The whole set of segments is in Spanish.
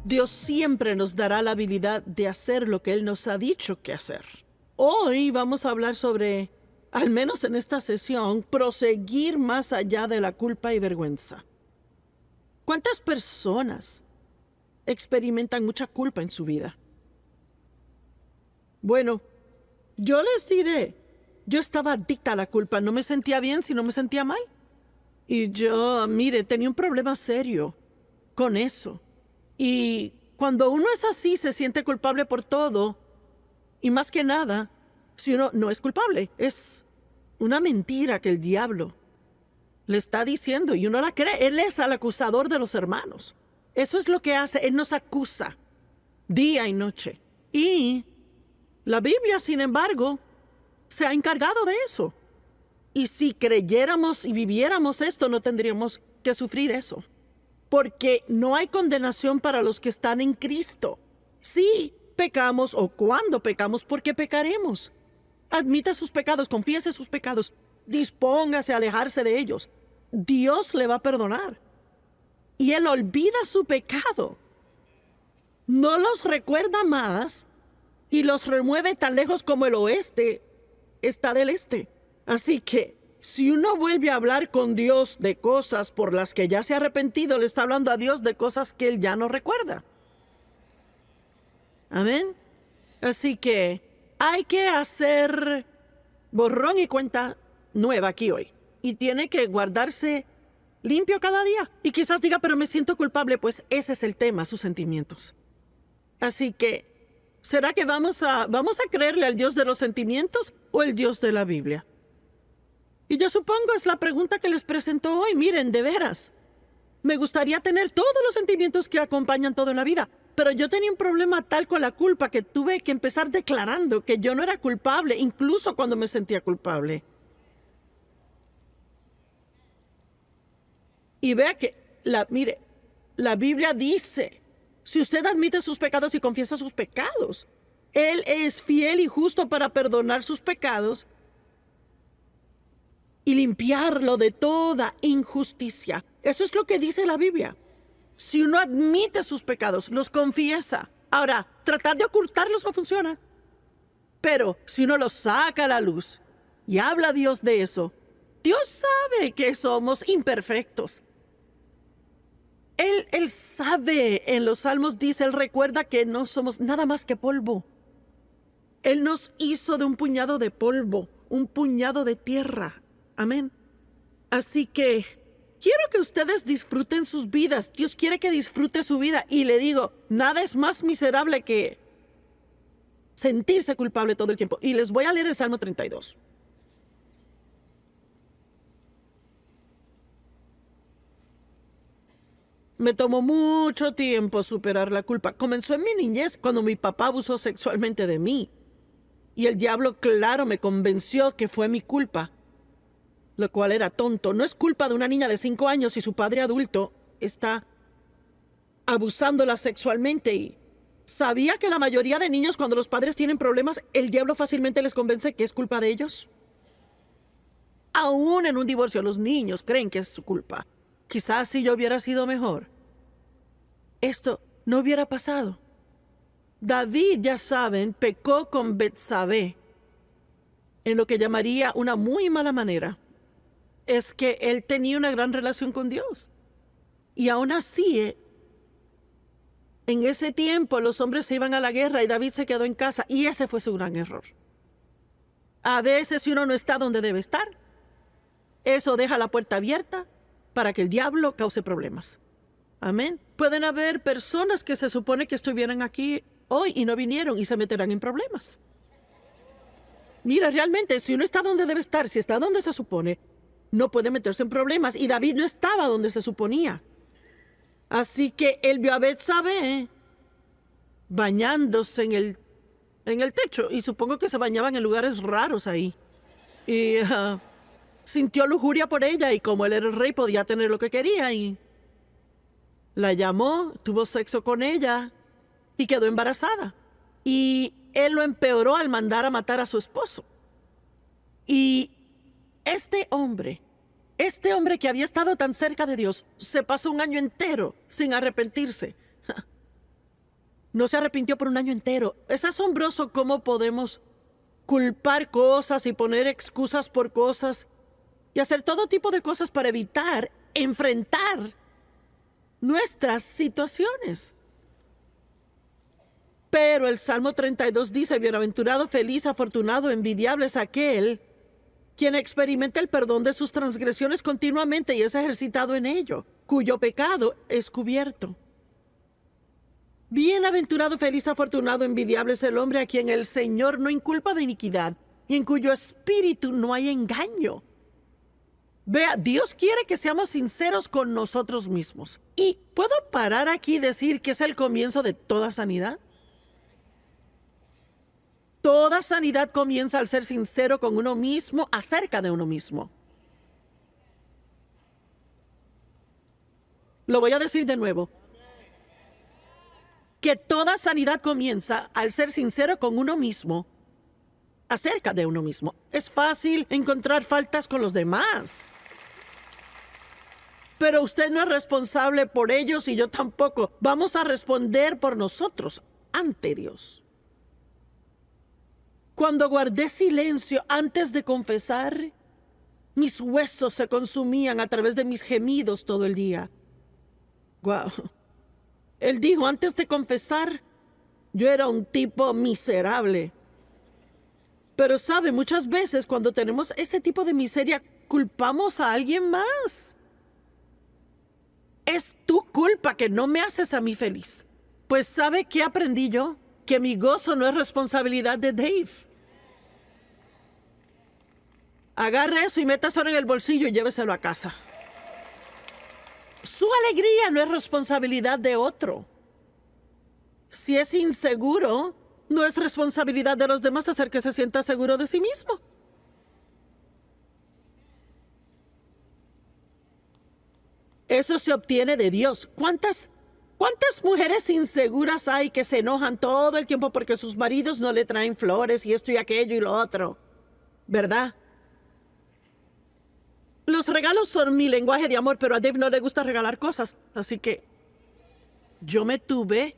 Dios siempre nos dará la habilidad de hacer lo que Él nos ha dicho que hacer. Hoy vamos a hablar sobre, al menos en esta sesión, proseguir más allá de la culpa y vergüenza. ¿Cuántas personas experimentan mucha culpa en su vida? Bueno, yo les diré, yo estaba adicta a la culpa, no me sentía bien si no me sentía mal. Y yo, mire, tenía un problema serio con eso. Y cuando uno es así, se siente culpable por todo. Y más que nada, si uno no es culpable, es una mentira que el diablo le está diciendo y uno la cree. Él es el acusador de los hermanos. Eso es lo que hace. Él nos acusa día y noche. Y la Biblia, sin embargo, se ha encargado de eso. Y si creyéramos y viviéramos esto, no tendríamos que sufrir eso. Porque no hay condenación para los que están en Cristo. Sí, pecamos o cuando pecamos, porque pecaremos. Admita sus pecados, confiese sus pecados, dispóngase a alejarse de ellos. Dios le va a perdonar. Y Él olvida su pecado. No los recuerda más y los remueve tan lejos como el oeste está del este. Así que si uno vuelve a hablar con Dios de cosas por las que ya se ha arrepentido, le está hablando a Dios de cosas que Él ya no recuerda. Amén. Así que hay que hacer borrón y cuenta nueva aquí hoy. Y tiene que guardarse limpio cada día. Y quizás diga, pero me siento culpable. Pues ese es el tema, sus sentimientos. Así que, ¿será que vamos a creerle al Dios de los sentimientos o el Dios de la Biblia? Y yo supongo es la pregunta que les presento hoy. Miren, de veras, me gustaría tener todos los sentimientos que acompañan todo en la vida. Pero yo tenía un problema tal con la culpa que tuve que empezar declarando que yo no era culpable, incluso cuando me sentía culpable. Y vea que, mire, la Biblia dice, si usted admite sus pecados y confiesa sus pecados, Él es fiel y justo para perdonar sus pecados y limpiarlo de toda injusticia. Eso es lo que dice la Biblia. Si uno admite sus pecados, los confiesa. Ahora, tratar de ocultarlos no funciona. Pero si uno los saca a la luz y habla a Dios de eso, Dios sabe que somos imperfectos. Él sabe, en los Salmos dice, Él recuerda que no somos nada más que polvo. Él nos hizo de un puñado de polvo, un puñado de tierra. Amén. Así que quiero que ustedes disfruten sus vidas. Dios quiere que disfrute su vida. Y le digo, nada es más miserable que sentirse culpable todo el tiempo. Y les voy a leer el Salmo 32. Me tomó mucho tiempo superar la culpa. Comenzó en mi niñez cuando mi papá abusó sexualmente de mí. Y el diablo, claro, me convenció que fue mi culpa. Lo cual era tonto. No es culpa de una niña de 5 años si su padre adulto está abusándola sexualmente. Y sabía que la mayoría de niños, cuando los padres tienen problemas, el diablo fácilmente les convence que es culpa de ellos. Aún en un divorcio, los niños creen que es su culpa. Quizás si yo hubiera sido mejor, esto no hubiera pasado. David, ya saben, pecó con Betsabé en lo que llamaría una muy mala manera. Es que él tenía una gran relación con Dios. Y aún así, en ese tiempo los hombres se iban a la guerra y David se quedó en casa. Y ese fue su gran error. A veces si uno no está donde debe estar, eso deja la puerta abierta para que el diablo cause problemas. Amén. Pueden haber personas que se supone que estuvieran aquí hoy y no vinieron y se meterán en problemas. Mira, realmente, si uno está donde debe estar, si está donde se supone, no puede meterse en problemas. Y David no estaba donde se suponía. Así que él vio a Betsabé bañándose en el techo. Y supongo que se bañaban en lugares raros ahí. Y sintió lujuria por ella. Y como él era el rey, podía tener lo que quería. Y la llamó, tuvo sexo con ella y quedó embarazada. Y él lo empeoró al mandar a matar a su esposo. Y este hombre que había estado tan cerca de Dios, se pasó un año entero sin arrepentirse. No se arrepintió por un año entero. Es asombroso cómo podemos culpar cosas y poner excusas por cosas y hacer todo tipo de cosas para evitar enfrentar nuestras situaciones. Pero el Salmo 32 dice: bienaventurado, feliz, afortunado, envidiable es aquel quien experimenta el perdón de sus transgresiones continuamente y es ejercitado en ello, cuyo pecado es cubierto. Bienaventurado, feliz, afortunado, envidiable es el hombre a quien el Señor no inculpa de iniquidad y en cuyo espíritu no hay engaño. Vea, Dios quiere que seamos sinceros con nosotros mismos. ¿Y puedo parar aquí y decir que es el comienzo de toda sanidad? Toda sanidad comienza al ser sincero con uno mismo acerca de uno mismo. Lo voy a decir de nuevo. Que toda sanidad comienza al ser sincero con uno mismo acerca de uno mismo. Es fácil encontrar faltas con los demás, pero usted no es responsable por ellos y yo tampoco. Vamos a responder por nosotros ante Dios. Cuando guardé silencio antes de confesar, mis huesos se consumían a través de mis gemidos todo el día. Wow. Él dijo, antes de confesar, yo era un tipo miserable. Pero sabe, muchas veces cuando tenemos ese tipo de miseria, culpamos a alguien más. Es tu culpa que no me haces a mí feliz. Pues ¿sabe qué aprendí yo? Que mi gozo no es responsabilidad de Dave. Agarre eso y métaselo en el bolsillo y lléveselo a casa. Su alegría no es responsabilidad de otro. Si es inseguro, no es responsabilidad de los demás hacer que se sienta seguro de sí mismo. Eso se obtiene de Dios. ¿Cuántas mujeres inseguras hay que se enojan todo el tiempo porque sus maridos no le traen flores y esto y aquello y lo otro? ¿Verdad? Los regalos son mi lenguaje de amor, pero a Dave no le gusta regalar cosas. Así que yo me tuve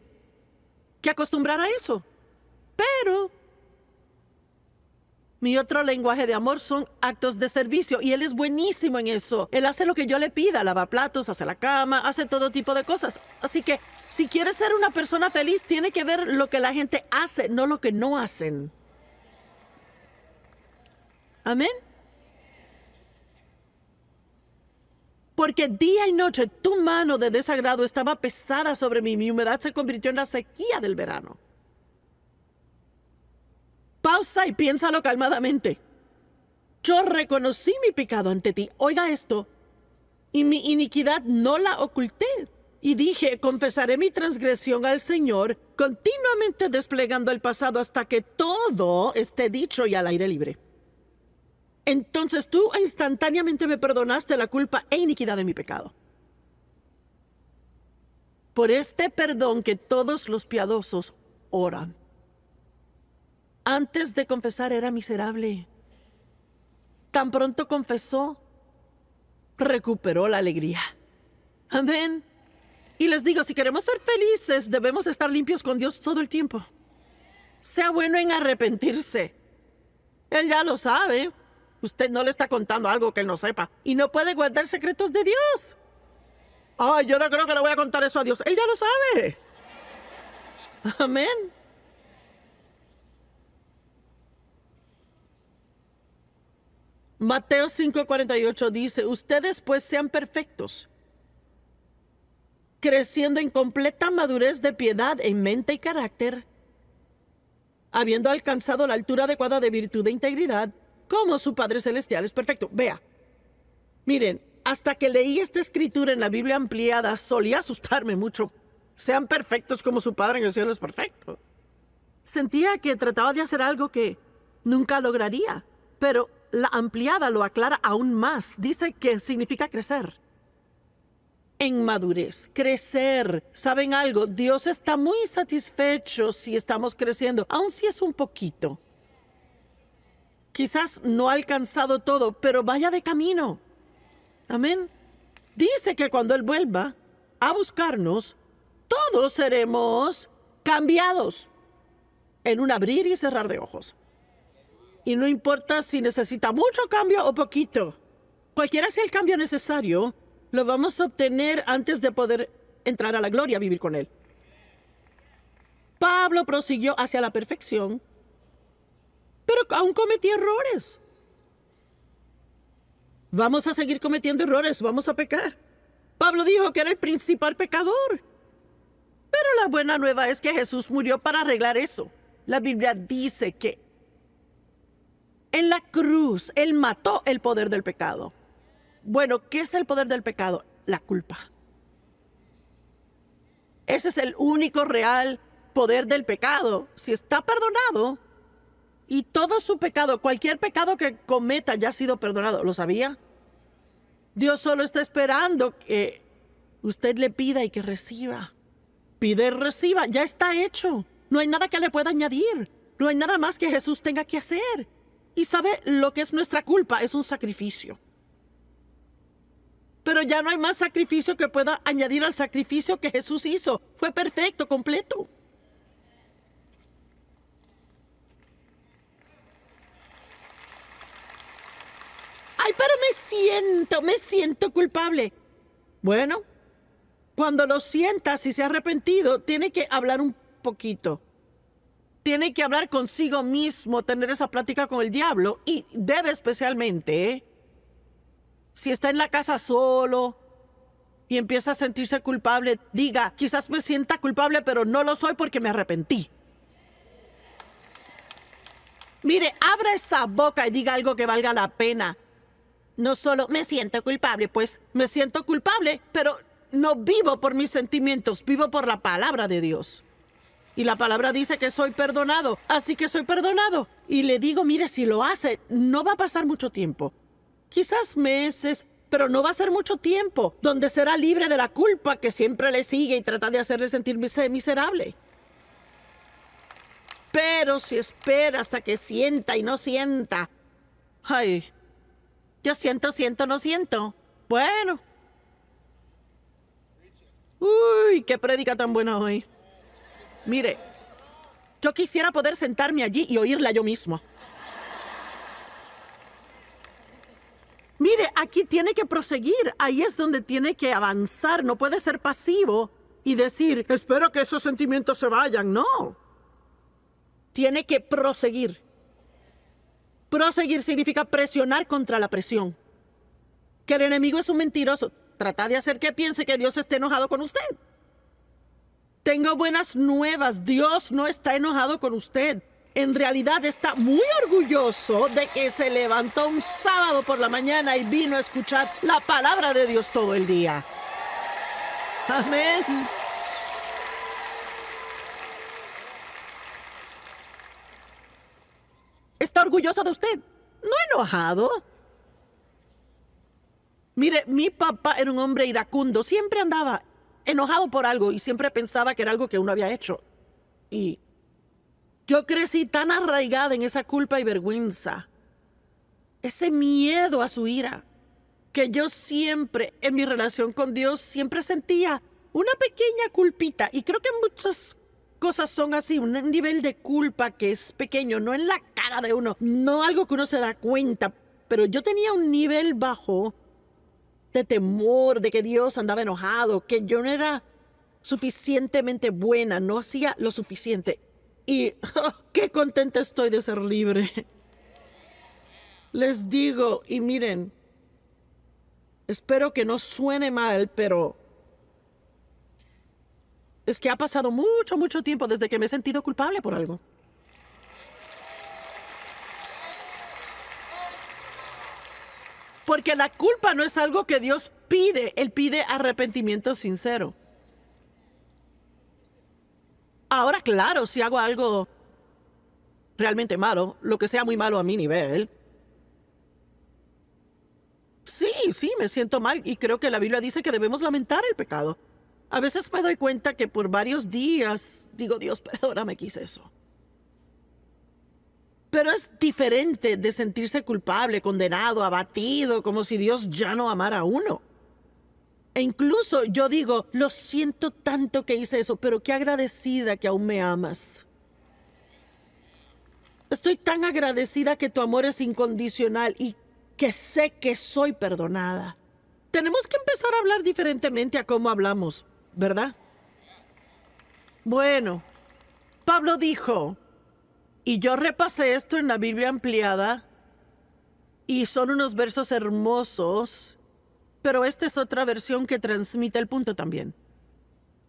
que acostumbrar a eso. Pero mi otro lenguaje de amor son actos de servicio y él es buenísimo en eso. Él hace lo que yo le pida, lava platos, hace la cama, hace todo tipo de cosas. Así que si quiere ser una persona feliz, tiene que ver lo que la gente hace, no lo que no hacen. Amén. Porque día y noche tu mano de desagrado estaba pesada sobre mí. Mi humedad se convirtió en la sequía del verano. Pausa y piénsalo calmadamente. Yo reconocí mi pecado ante ti. Oiga esto. Y mi iniquidad no la oculté. Y dije, confesaré mi transgresión al Señor, continuamente desplegando el pasado hasta que todo esté dicho y al aire libre. Entonces tú instantáneamente me perdonaste la culpa e iniquidad de mi pecado. Por este perdón que todos los piadosos oran. Antes de confesar era miserable. Tan pronto confesó, recuperó la alegría. Amén. Y les digo, si queremos ser felices, debemos estar limpios con Dios todo el tiempo. Sea bueno en arrepentirse. Él ya lo sabe. Usted no le está contando algo que él no sepa. Y no puede guardar secretos de Dios. Ay, yo no creo que le voy a contar eso a Dios. Él ya lo sabe. Amén. Mateo 5:48 dice, ustedes pues sean perfectos, creciendo en completa madurez de piedad en mente y carácter, habiendo alcanzado la altura adecuada de virtud e integridad, como su Padre Celestial es perfecto. Vea, miren, hasta que leí esta escritura en la Biblia ampliada, solía asustarme mucho. Sean perfectos como su Padre en el cielo es perfecto. Sentía que trataba de hacer algo que nunca lograría, pero la ampliada lo aclara aún más. Dice que significa crecer. En madurez, crecer. ¿Saben algo? Dios está muy satisfecho si estamos creciendo, aun si es un poquito. Quizás no ha alcanzado todo, pero vaya de camino. Amén. Dice que cuando Él vuelva a buscarnos, todos seremos cambiados en un abrir y cerrar de ojos. Y no importa si necesita mucho cambio o poquito. Cualquiera sea el cambio necesario, lo vamos a obtener antes de poder entrar a la gloria a vivir con Él. Pablo prosiguió hacia la perfección, pero aún cometí errores. Vamos a seguir cometiendo errores, vamos a pecar. Pablo dijo que era el principal pecador. Pero la buena nueva es que Jesús murió para arreglar eso. La Biblia dice que en la cruz Él mató el poder del pecado. Bueno, ¿qué es el poder del pecado? La culpa. Ese es el único real poder del pecado. Si está perdonado y todo su pecado, cualquier pecado que cometa ya ha sido perdonado, ¿lo sabía? Dios solo está esperando que usted le pida y que reciba. Pide y reciba, ya está hecho. No hay nada que le pueda añadir. No hay nada más que Jesús tenga que hacer. Y sabe lo que es nuestra culpa, es un sacrificio. Pero ya no hay más sacrificio que pueda añadir al sacrificio que Jesús hizo. Fue perfecto, completo. Ay, pero me siento culpable. Bueno, cuando lo sientas y se ha arrepentido, tiene que hablar un poquito. Tiene que hablar consigo mismo, tener esa plática con el diablo. Y debe especialmente, si está en la casa solo y empieza a sentirse culpable, diga, quizás me sienta culpable, pero no lo soy porque me arrepentí. Mire, abra esa boca y diga algo que valga la pena. No solo me siento culpable, pues me siento culpable, pero no vivo por mis sentimientos, vivo por la palabra de Dios. Y la palabra dice que soy perdonado, así que soy perdonado. Y le digo, mire, si lo hace, no va a pasar mucho tiempo. Quizás meses, pero no va a ser mucho tiempo, donde será libre de la culpa que siempre le sigue y trata de hacerle sentirse miserable. Pero si espera hasta que sienta y no sienta, ay, yo siento, no siento. Bueno. Uy, qué prédica tan buena hoy. Mire, yo quisiera poder sentarme allí y oírla yo mismo. Mire, aquí tiene que proseguir. Ahí es donde tiene que avanzar. No puede ser pasivo y decir, espero que esos sentimientos se vayan. No. Tiene que proseguir. Proseguir significa presionar contra la presión. Que el enemigo es un mentiroso. Trata de hacer que piense que Dios esté enojado con usted. Tengo buenas nuevas. Dios no está enojado con usted. En realidad está muy orgulloso de que se levantó un sábado por la mañana y vino a escuchar la palabra de Dios todo el día. Amén. Está orgulloso de usted, no enojado. Mire, mi papá era un hombre iracundo. Siempre andaba enojado por algo y siempre pensaba que era algo que uno había hecho. Y yo crecí tan arraigada en esa culpa y vergüenza, ese miedo a su ira, que yo siempre, en mi relación con Dios, siempre sentía una pequeña culpita. Y creo que muchas cosas son así, un nivel de culpa que es pequeño, no en la cara de uno, no algo que uno se da cuenta. Pero yo tenía un nivel bajo de temor, de que Dios andaba enojado, que yo no era suficientemente buena, no hacía lo suficiente. Y qué contenta estoy de ser libre. Les digo, y miren, espero que no suene mal, pero es que ha pasado mucho tiempo desde que me he sentido culpable por algo. Porque la culpa no es algo que Dios pide. Él pide arrepentimiento sincero. Ahora, claro, si hago algo realmente malo, lo que sea muy malo a mi nivel, sí, me siento mal y creo que la Biblia dice que debemos lamentar el pecado. A veces me doy cuenta que por varios días digo, Dios, perdóname que hice eso. Pero es diferente de sentirse culpable, condenado, abatido, como si Dios ya no amara a uno. E incluso yo digo, lo siento tanto que hice eso, pero qué agradecida que aún me amas. Estoy tan agradecida que tu amor es incondicional y que sé que soy perdonada. Tenemos que empezar a hablar diferentemente a cómo hablamos, ¿verdad? Bueno, Pablo dijo, y yo repasé esto en la Biblia ampliada, y son unos versos hermosos, pero esta es otra versión que transmite el punto también.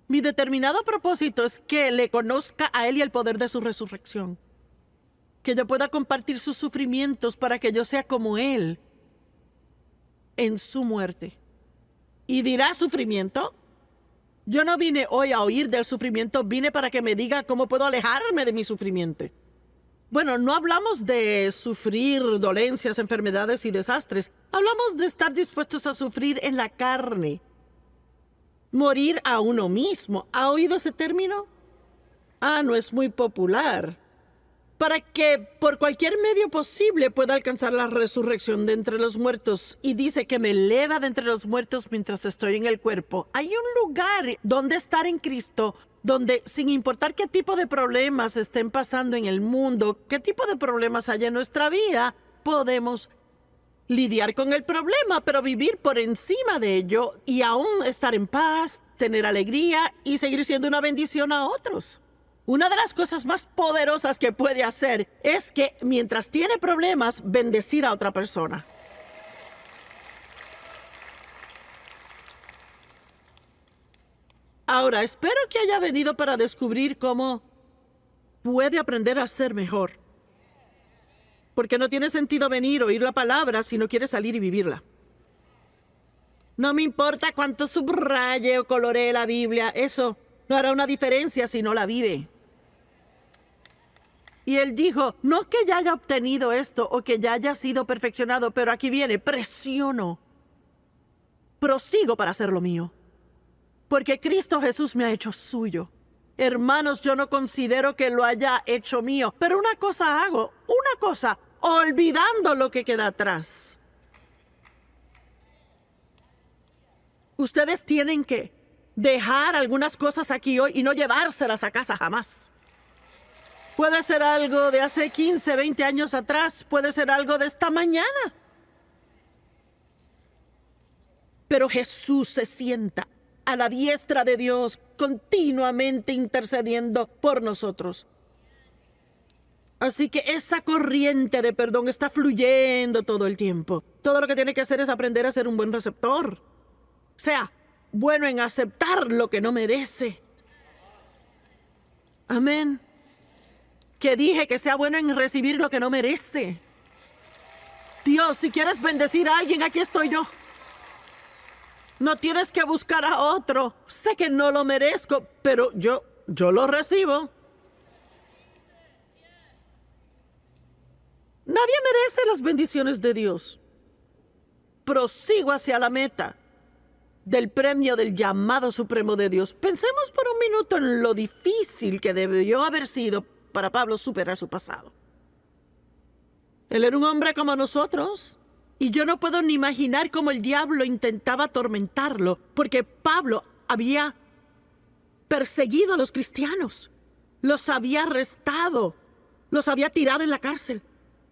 Mi determinado propósito es que le conozca a Él y el poder de su resurrección. Que yo pueda compartir sus sufrimientos para que yo sea como Él en su muerte. ¿Y dirá sufrimiento? Yo no vine hoy a oír del sufrimiento, vine para que me diga cómo puedo alejarme de mi sufrimiento. Bueno, no hablamos de sufrir dolencias, enfermedades y desastres. Hablamos de estar dispuestos a sufrir en la carne. Morir a uno mismo. ¿Ha oído ese término? No es muy popular. Para que por cualquier medio posible pueda alcanzar la resurrección de entre los muertos. Y dice que me eleva de entre los muertos mientras estoy en el cuerpo. Hay un lugar donde estar en Cristo, donde sin importar qué tipo de problemas estén pasando en el mundo, qué tipo de problemas haya en nuestra vida, podemos lidiar con el problema, pero vivir por encima de ello y aún estar en paz, tener alegría y seguir siendo una bendición a otros. Una de las cosas más poderosas que puede hacer es que mientras tiene problemas, bendecir a otra persona. Ahora, espero que haya venido para descubrir cómo puede aprender a ser mejor. Porque no tiene sentido venir, oír la palabra, si no quiere salir y vivirla. No me importa cuánto subraye o coloree la Biblia, eso no hará una diferencia si no la vive. Y él dijo, no que ya haya obtenido esto o que ya haya sido perfeccionado, pero aquí viene, presiono. Prosigo para hacer lo mío. Porque Cristo Jesús me ha hecho suyo. Hermanos, yo no considero que lo haya hecho mío, pero una cosa hago, una cosa, olvidando lo que queda atrás. Ustedes tienen que dejar algunas cosas aquí hoy y no llevárselas a casa jamás. Puede ser algo de hace 15, 20 años atrás. Puede ser algo de esta mañana. Pero Jesús se sienta a la diestra de Dios, continuamente intercediendo por nosotros. Así que esa corriente de perdón está fluyendo todo el tiempo. Todo lo que tiene que hacer es aprender a ser un buen receptor. Sea bueno en aceptar lo que no merece. Amén. Que dije que sea bueno en recibir lo que no merece. Dios, si quieres bendecir a alguien, aquí estoy yo. No tienes que buscar a otro. Sé que no lo merezco, pero yo lo recibo. Nadie merece las bendiciones de Dios. Prosigo hacia la meta del premio del llamado supremo de Dios. Pensemos por un minuto en lo difícil que debió haber sido para Pablo superar su pasado. Él era un hombre como nosotros, y yo no puedo ni imaginar cómo el diablo intentaba atormentarlo, porque Pablo había perseguido a los cristianos, los había arrestado, los había tirado en la cárcel.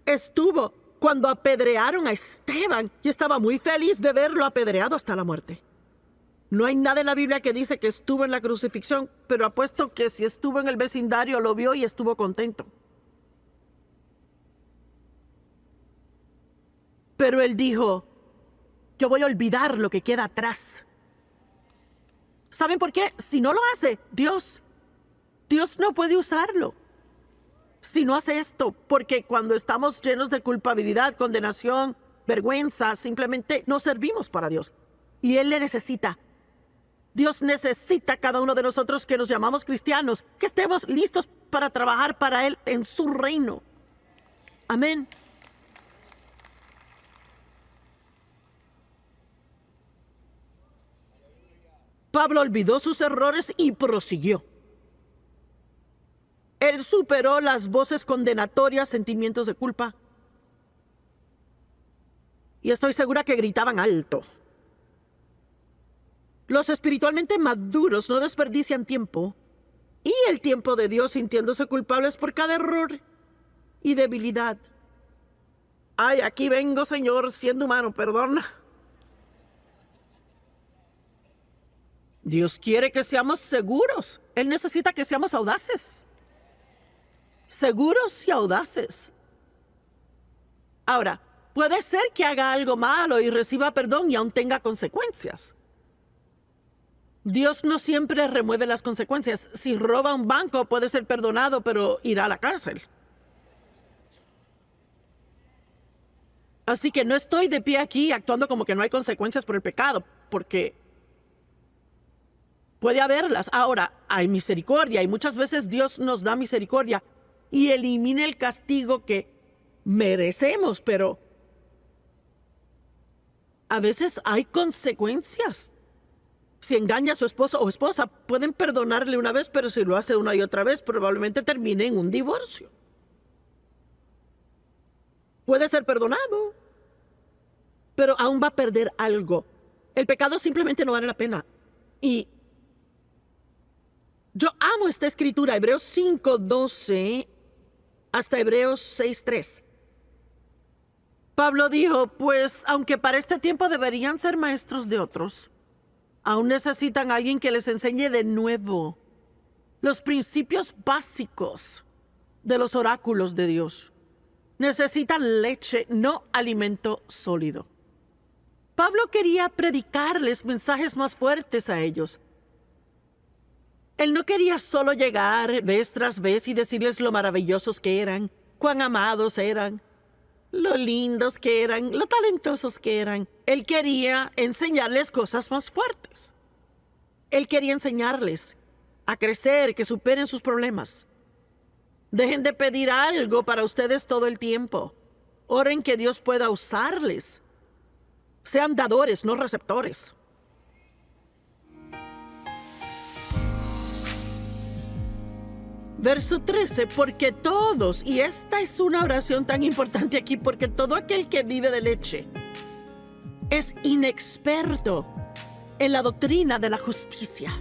Estuvo cuando apedrearon a Esteban y estaba muy feliz de verlo apedreado hasta la muerte. No hay nada en la Biblia que dice que estuvo en la crucifixión, pero apuesto que si estuvo en el vecindario lo vio y estuvo contento. Pero él dijo, yo voy a olvidar lo que queda atrás. ¿Saben por qué? Si no lo hace, Dios no puede usarlo. Si no hace esto, porque cuando estamos llenos de culpabilidad, condenación, vergüenza, simplemente no servimos para Dios. Y Él le necesita. Dios necesita a cada uno de nosotros que nos llamamos cristianos, que estemos listos para trabajar para Él en su reino. Amén. Pablo olvidó sus errores y prosiguió. Él superó las voces condenatorias, sentimientos de culpa. Y estoy segura que gritaban alto. Los espiritualmente maduros no desperdician tiempo y el tiempo de Dios sintiéndose culpables por cada error y debilidad. Ay, aquí vengo, Señor, siendo humano, perdona. Dios quiere que seamos seguros. Él necesita que seamos audaces. Seguros y audaces. Ahora, puede ser que haga algo malo y reciba perdón y aún tenga consecuencias. Dios no siempre remueve las consecuencias. Si roba un banco, puede ser perdonado, pero irá a la cárcel. Así que no estoy de pie aquí actuando como que no hay consecuencias por el pecado, porque puede haberlas. Ahora, hay misericordia y muchas veces Dios nos da misericordia y elimina el castigo que merecemos, pero a veces hay consecuencias. Si engaña a su esposo o esposa, pueden perdonarle una vez, pero si lo hace una y otra vez, probablemente termine en un divorcio. Puede ser perdonado, pero aún va a perder algo. El pecado simplemente no vale la pena. Y yo amo esta escritura, Hebreos 5:12 hasta Hebreos 6:3. Pablo dijo, pues aunque para este tiempo deberían ser maestros de otros, aún necesitan a alguien que les enseñe de nuevo los principios básicos de los oráculos de Dios. Necesitan leche, no alimento sólido. Pablo quería predicarles mensajes más fuertes a ellos. Él no quería solo llegar vez tras vez y decirles lo maravillosos que eran, cuán amados eran, lo lindos que eran, lo talentosos que eran. Él quería enseñarles cosas más fuertes. Él quería enseñarles a crecer, que superen sus problemas. Dejen de pedir algo para ustedes todo el tiempo. Oren que Dios pueda usarles. Sean dadores, no receptores. Verso 13, porque todos, y esta es una oración tan importante aquí, porque todo aquel que vive de leche es inexperto en la doctrina de la justicia.